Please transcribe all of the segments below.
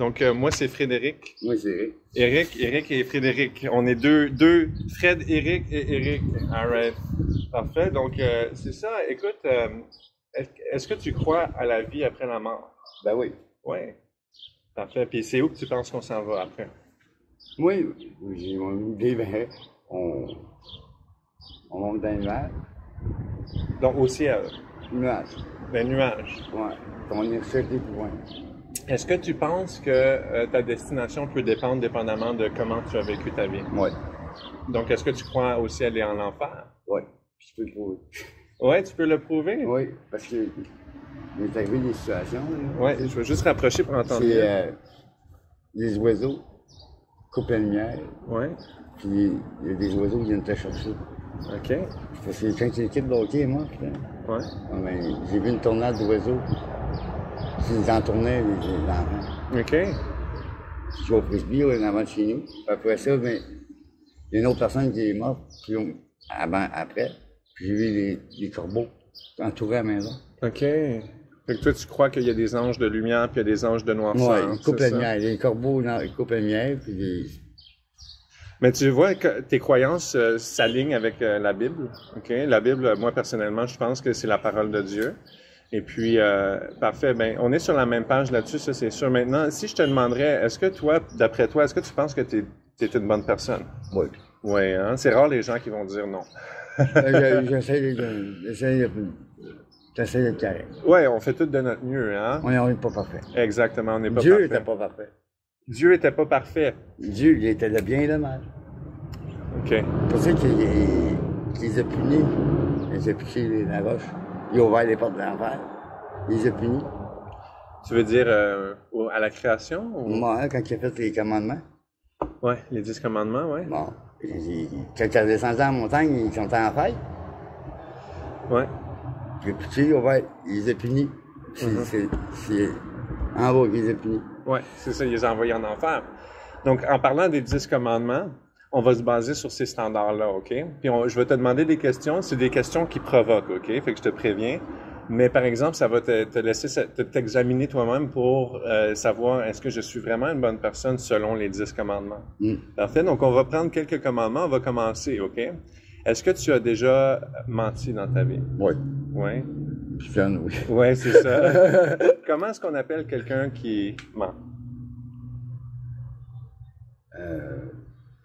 Donc, moi, c'est Frédéric. Moi, c'est Eric. Eric et Frédéric. On est deux, Fred, Eric et Eric. All right. Parfait. Donc, c'est ça. Écoute, est-ce que tu crois à la vie après la mort? Ben oui. Oui. Parfait. Puis c'est où que tu penses qu'on s'en va après? Oui, j'ai mon idée, ben, on monte dans les nuages. Donc, au ciel. Nuages. Les nuages. Ouais. On est rejeté plus loin. Est-ce que tu penses que ta destination peut dépendre dépendamment de comment tu as vécu ta vie? Oui. Donc, est-ce que tu crois au ciel et en l'enfer? Oui. Je peux le prouver. Oui, tu peux le prouver? Oui, parce que il est arrivé des situations. Oui, je vais juste rapprocher pour entendre. C'est les oiseaux coupent la lumière. Oui. Puis il y a des oiseaux qui viennent te chercher. OK. Parce que quand l'équipe de hockey est morte, Oui. J'ai vu une tornade d'oiseaux. Ils en tournaient, les enfants. OK. Je vais au frisbee, en avant de chez nous. Après ça, ben, il y a une autre personne qui est morte, puis après. Puis j'ai vu les corbeaux entourés à la maison. OK. Fait que toi, tu crois qu'il y a des anges de lumière puis il y a des anges de noirceur. Oui, ils coupent la lumière. Les corbeaux, ils coupent la lumière, puis Mais tu vois que tes croyances s'alignent avec la Bible. OK? La Bible, moi, personnellement, je pense que c'est la parole de Dieu. Et puis, parfait. Ben, on est sur la même page là-dessus, ça, c'est sûr. Maintenant, si je te demanderais, est-ce que toi, d'après toi, est-ce que tu penses que tu es une bonne personne? Oui. Oui, hein? C'est rare les gens qui vont dire non. J'essaie d'être correct. Oui, on fait tout de notre mieux, hein? On n'est pas parfait. Exactement, on n'est pas Dieu parfait. n'était pas parfait. Dieu n'était pas parfait. Dieu, il était le bien et le mal. OK. C'est pour ça qu'il les a punis. Il les a piqués la roche. Il a ouvert les portes de l'enfer. Il les a punis. Tu veux dire à la création? Ou... Moi, quand il a fait les commandements. Oui, les 10 commandements, oui. Bon. Quand il a descendu en montagne, ils sont en fête. Oui. Puis il a ouvert, il les a punis. C'est en bas qu'il les a punis. Oui, c'est ça, il les a envoyés en enfer. Donc, en parlant des 10 commandements, on va se baser sur ces standards-là, OK? Puis je vais te demander des questions. C'est des questions qui provoquent, OK? Fait que je te préviens. Mais par exemple, ça va te laisser t'examiner toi-même pour savoir est-ce que je suis vraiment une bonne personne selon les 10 commandements. Parfait. Donc, on va prendre quelques commandements. On va commencer, OK? Est-ce que tu as déjà menti dans ta vie? Oui. Oui? Jeune, oui. Oui, c'est ça. Comment est-ce qu'on appelle quelqu'un qui ment?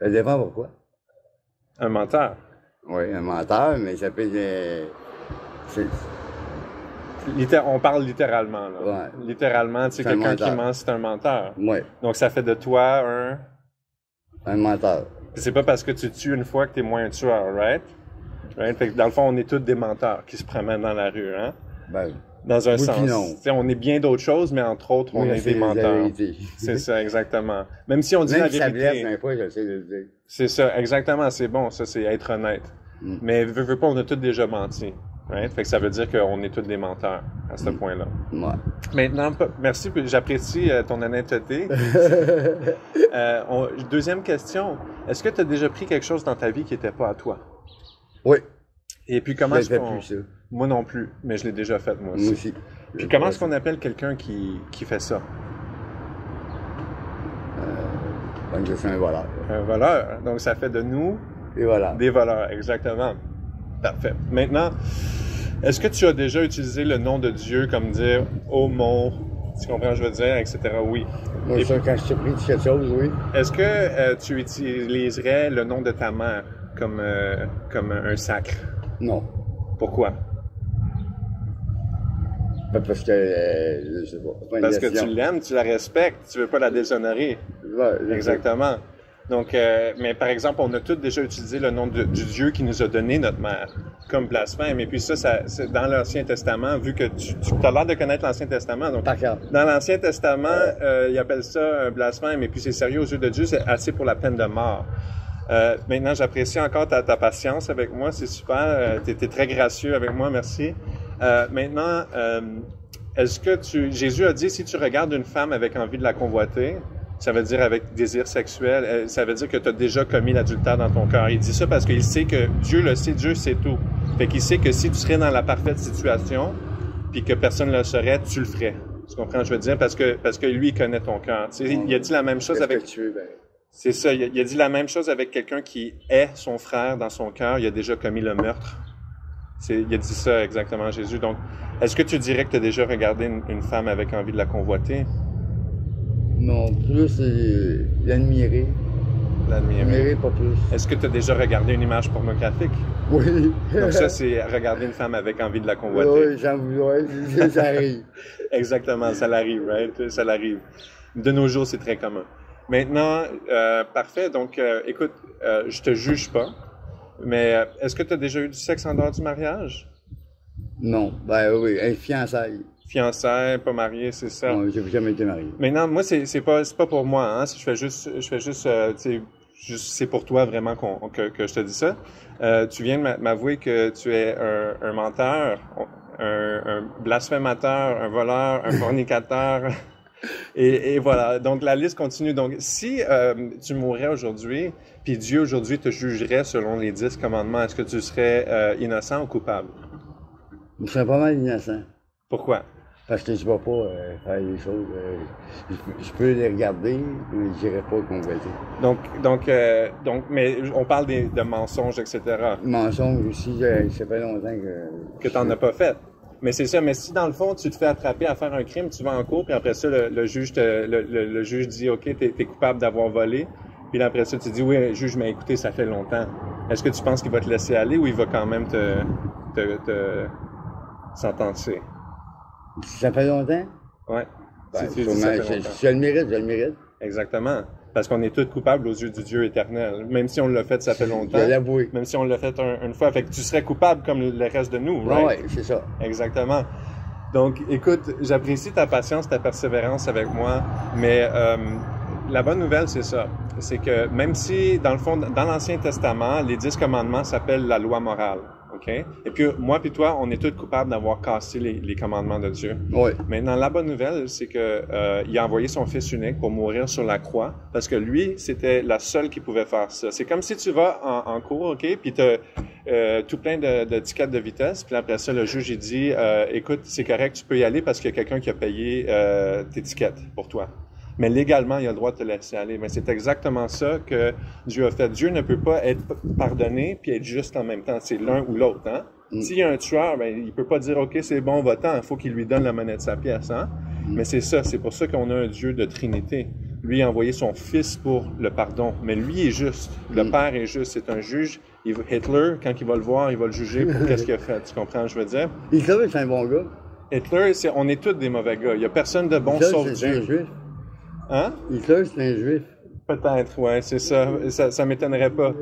Ça dépend pourquoi. Un menteur. Oui, un menteur, mais ça peut on parle littéralement, là. Ouais. Littéralement, c'est quelqu'un qui ment, c'est un menteur. Oui. Donc, ça fait de toi un menteur. C'est pas parce que tu tues une fois que t'es moins un tueur, right? Fait que dans le fond, on est tous des menteurs qui se promènent dans la rue, hein? Ben, dans un oui, sens. On est bien d'autres choses, mais entre autres, on est des menteurs. C'est ça, exactement. Même si on dit même la si vérité. ça blesse un peu, j'essaie de le dire. C'est ça, exactement, c'est bon, ça, c'est être honnête. Mais veux pas, on a tous déjà menti. Right? Fait que ça veut dire qu'on est tous des menteurs à ce point-là. Ouais. Maintenant, merci, j'apprécie ton honnêteté. Deuxième question, est-ce que tu as déjà pris quelque chose dans ta vie qui n'était pas à toi? Oui. Et puis comment est-ce qu'on... plus, ça. Moi non plus, mais je l'ai déjà fait moi aussi. Moi aussi. Puis comment est-ce qu'on appelle quelqu'un qui fait ça? C'est un voleur. Un voleur. Donc ça fait de nous... Des voleurs. Des voleurs, exactement. Parfait. Maintenant, est-ce que tu as déjà utilisé le nom de Dieu comme dire « Oh mon... » Tu comprends ce que je veux dire, etc. Oui. Moi, ça, quand je t'ai pris de quelque chose, oui. Est-ce que tu utiliserais le nom de ta mère comme un sacre? Non. Pourquoi? Parce que, je sais pas. Parce que tu l'aimes, tu la respectes, tu veux pas la déshonorer. Ouais, exactement. Donc, mais par exemple, on a tous déjà utilisé le nom du Dieu qui nous a donné notre mère comme blasphème. Et puis ça c'est dans l'Ancien Testament, vu que tu as l'air de connaître l'Ancien Testament. Donc, dans l'Ancien Testament, ils appellent ça un blasphème. Et puis c'est sérieux aux yeux de Dieu, c'est assez pour la peine de mort. Maintenant, j'apprécie encore ta patience avec moi, c'est super. Tu étais très gracieux avec moi, merci. Maintenant, est-ce que Jésus a dit, si tu regardes une femme avec envie de la convoiter, ça veut dire avec désir sexuel, ça veut dire que tu as déjà commis l'adultère dans ton cœur. Il dit ça parce qu'il sait que Dieu le sait, Dieu sait tout. Fait qu'il sait que si tu serais dans la parfaite situation, puis que personne ne le saurait, tu le ferais. Tu comprends, je veux dire, parce que lui, il connaît ton cœur. Tu sais, il a dit la même chose avec... Tu veux, ben, C'est ça, il a dit la même chose avec quelqu'un qui est son frère dans son cœur, il a déjà commis le meurtre. Il a dit ça exactement, Jésus. Donc, est-ce que tu dirais que tu as déjà regardé une femme avec envie de la convoiter? non, plus l'admirer. L'admirer. L'admirer, pas plus. Est-ce que tu as déjà regardé une image pornographique? Oui. Donc ça, c'est regarder une femme avec envie de la convoiter. Oui, j'en voudrais, ça arrive. Exactement, ça l'arrive, right? Ça l'arrive. De nos jours, c'est très commun. Maintenant, parfait. Donc, écoute, je te juge pas, mais est-ce que tu as déjà eu du sexe en dehors du mariage? Non, ben oui, un fiançailles. Fiançailles, pas marié, c'est ça. Non, j'ai jamais été marié. Maintenant, moi, c'est pas pour moi, hein. Je fais juste, tu sais, c'est pour toi vraiment que je te dis ça. Tu viens de m'avouer que tu es un menteur, un blasphémateur, un voleur, un fornicateur. Et voilà. Donc, la liste continue. Donc, si tu mourrais aujourd'hui, puis Dieu aujourd'hui te jugerait selon les 10 commandements, est-ce que tu serais innocent ou coupable? Je serais pas mal innocent. Pourquoi? Parce que je ne vais pas faire des choses. Je peux les regarder, mais je n'irai pas compléter. Donc, mais on parle de mensonges, etc. Mensonge aussi, ça fait longtemps que tu n'en as pas fait. Mais c'est ça. Mais si dans le fond, tu te fais attraper à faire un crime, tu vas en cours, puis après ça, le juge dit, OK, t'es coupable d'avoir volé. Puis après ça, tu dis, oui, le juge m'a écouté, ça fait longtemps. Est-ce que tu penses qu'il va te laisser aller ou il va quand même te sentencer? Si ça fait longtemps? Ouais. Ben, si je le mérite, je le mérite. Exactement. Parce qu'on est tous coupables aux yeux du Dieu éternel. Même si on l'a fait, ça fait longtemps. Je vais l'avouer. Même si on l'a fait une fois. Fait que tu serais coupable comme le reste de nous, right? Oui, c'est ça. Exactement. Donc, écoute, j'apprécie ta patience, ta persévérance avec moi, mais la bonne nouvelle, c'est ça. C'est que même si, dans le fond, dans l'Ancien Testament, les 10 commandements s'appellent la loi morale. OK? Et puis, moi puis toi, on est tous coupables d'avoir cassé les commandements de Dieu. Oui. Maintenant, la bonne nouvelle, c'est que il a envoyé son Fils unique pour mourir sur la croix, parce que lui, c'était la seule qui pouvait faire ça. C'est comme si tu vas en cours, OK? Puis tu as tout plein de tickets de vitesse, puis après ça, le juge, il dit, écoute, c'est correct, tu peux y aller parce qu'il y a quelqu'un qui a payé tes tickets pour toi. Mais légalement, il a le droit de te laisser aller. Mais c'est exactement ça que Dieu a fait. Dieu ne peut pas être pardonné puis être juste en même temps. C'est l'un ou l'autre, hein? S'il y a un tueur, ben, il peut pas dire, OK, c'est bon, va-t'en. Il faut qu'il lui donne la monnaie de sa pièce, hein? Mais c'est ça. C'est pour ça qu'on a un Dieu de Trinité. Lui a envoyé son Fils pour le pardon. Mais lui est juste. Le Père est juste. C'est un juge. Hitler, quand il va le voir, il va le juger pour qu'est-ce qu'il a fait. Tu comprends, je veux dire? Hitler, c'est un bon gars. Hitler, on est tous des mauvais gars. Il y a personne de bon Hitler, sauf Dieu. Un juif. Hein? Hitler, c'est un juif. Peut-être, ouais, c'est ça. Ça m'étonnerait pas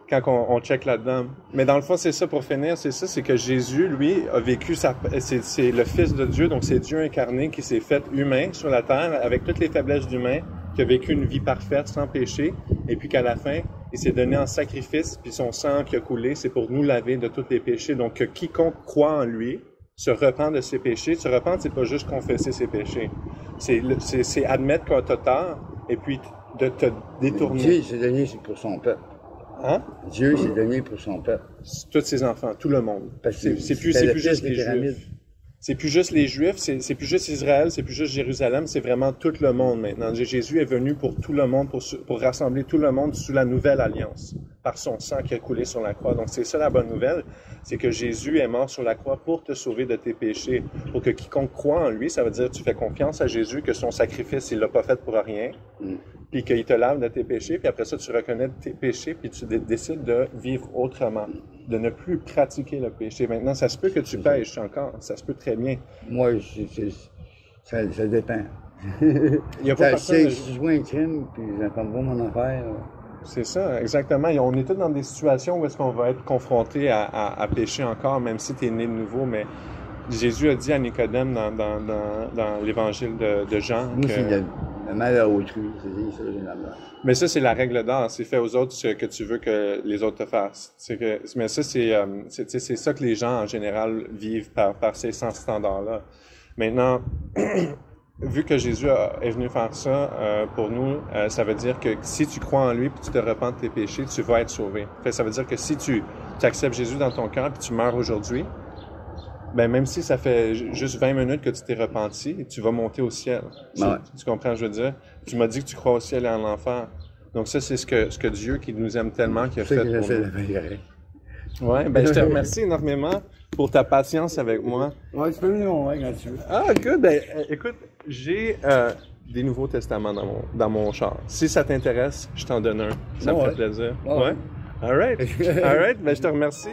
quand on check là-dedans. Mais dans le fond, c'est ça pour finir, c'est que Jésus, lui, a vécu c'est le Fils de Dieu, donc c'est Dieu incarné qui s'est fait humain sur la terre avec toutes les faiblesses d'humain, qui a vécu une vie parfaite, sans péché, et puis qu'à la fin, il s'est donné en sacrifice, puis son sang qui a coulé, c'est pour nous laver de tous les péchés. Donc, que quiconque croit en lui se repent de ses péchés. Se repent, c'est pas juste confesser ses péchés. C'est admettre qu'on t'a tort, et puis de te détourner. Dieu s'est donné pour son peuple. Hein? Dieu s'est donné pour son peuple. Tous ses enfants, tout le monde. C'est plus juste les Juifs. C'est plus juste les Juifs, c'est plus juste Israël, c'est plus juste Jérusalem, c'est vraiment tout le monde maintenant. Jésus est venu pour tout le monde, pour rassembler tout le monde sous la nouvelle alliance, par son sang qui a coulé sur la croix. Donc c'est ça la bonne nouvelle, c'est que Jésus est mort sur la croix pour te sauver de tes péchés, pour que quiconque croit en lui, ça veut dire que tu fais confiance à Jésus, que son sacrifice, il l'a pas fait pour rien, puis qu'il te lave de tes péchés, puis après ça, tu reconnais tes péchés, puis tu décides de vivre autrement, de ne plus pratiquer le péché. Maintenant, ça se peut que tu pêches encore, ça se peut très bien. Moi, ça dépend. Il y a pas personne... Si je vois un crime, puis j'entends pas mon affaire... C'est ça, exactement. On est tous dans des situations où est-ce qu'on va être confronté à pécher encore, même si tu es né de nouveau, mais Jésus a dit à Nicodème dans l'évangile de Jean moi, c'est le mal à autrui, c'est ça, j'ai la mort. Mais ça, c'est la règle d'or. C'est fait aux autres ce que tu veux que les autres te fassent. Mais ça, c'est ça que les gens, en général, vivent par ces standards-là. Maintenant, vu que Jésus est venu faire ça pour nous, ça veut dire que si tu crois en lui et tu te repens de tes péchés, tu vas être sauvé. Ça veut dire que si tu acceptes Jésus dans ton cœur et tu meurs aujourd'hui, ben même si ça fait juste 20 minutes que tu t'es repenti, tu vas monter au ciel. Ouais. Tu comprends, je veux dire? Tu m'as dit que tu crois au ciel et en l'enfer. Donc ça, c'est ce que Dieu qui nous aime tellement qui a C'est fait que pour j'essaie nous. de faire. Ouais, ben je te remercie énormément pour ta patience avec moi. Ouais, tu peux venir ouais, quand tu veux. Ah, good. Ben, écoute, j'ai des Nouveaux Testaments dans mon char. Si ça t'intéresse, je t'en donne un. Ça me Ouais. fait plaisir. Ouais. Ouais? All right. All right. Ben, je te remercie.